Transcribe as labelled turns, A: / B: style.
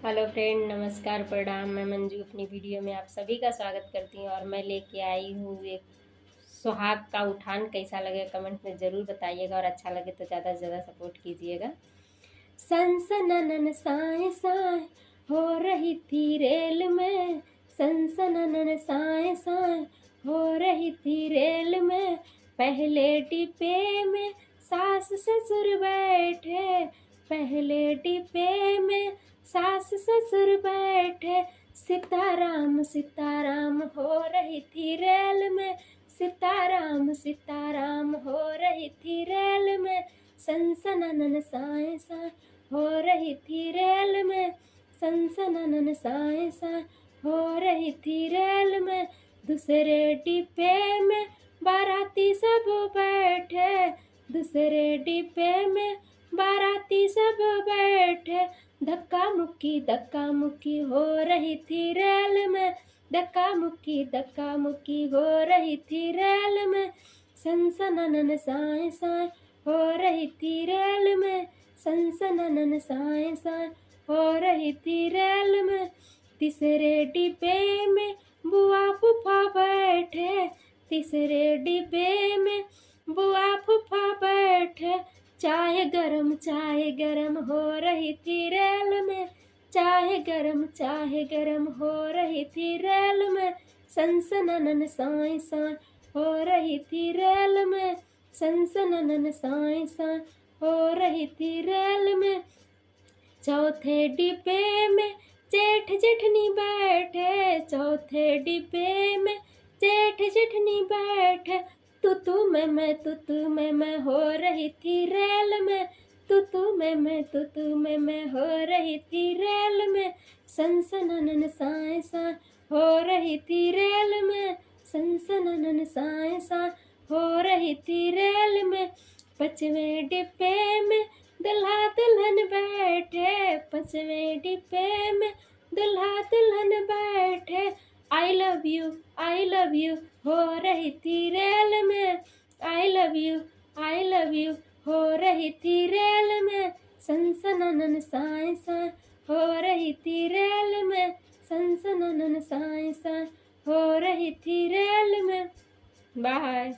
A: Hello friend, नमस्कार, प्रणाम। मैं मंजू अपनी वीडियो में आप सभी का स्वागत करती हूँ और मैं लेके आई हूँ एक सुहाग का उठान। कैसा लगे कमेंट में ज़रूर बताइएगा और अच्छा लगे तो ज़्यादा से ज़्यादा सपोर्ट कीजिएगा। सनसननन साए साए हो रही थी रेल में, सनसननन साए साए हो रही थी रेल में। पहले डिब्बे में सास ससुर बैठे, पहले डिब्बे में सास ससुर बैठे। सीताराम सीताराम हो रही थी रेल में, सीताराम सीताराम हो रही थी रेल में। सनसननन साए साए हो रही थी रेल में, सनसननन साए साए हो रही थी रेल में। दूसरे डिब्बे में बाराती सब बैठे, दूसरे डिब्बे में बाराती सब बैठे। धक्का मुक्की हो रही थी रेल में, धक्का मुक्की हो रही थी रेल में। सनसननन साए साए हो रही थी रेल में, सनसननन साए साए हो रही थी रेल में। तीसरे डिब्बे में बुआ फूफा बैठे, तीसरे डिब्बे में बुआ फूफा बैठे। चाय गरम हो रही थी रेल में, चाय गरम हो रही थी रेल में। सनसननन साए साए हो रही थी रेल में, सनसननन साए साए हो रही थी रेल में। चौथे डिब्बे में जेठ जेठनी बैठे, चौथे डिब्बे में जेठ जेठनी बैठे। तू में मैं हो रही थी रेल में, तू में मैं हो रही थी रेल में। सनसननन साए साए हो रही थी रेल में, सनसननन साए साए हो रही थी रेल में। पांचवें डिब्बे में दुल्हा दुल्हन बैठे, पांचवें डिब्बे में दुल्हा दुल्हन बैठे। आई लव यू हो रही थी रेल में, आई लव यू हो रही थी रेल में। सनसननन साए साए हो रही थी रेल में, सनसननन साए साए हो रही थी रेल में। बाय।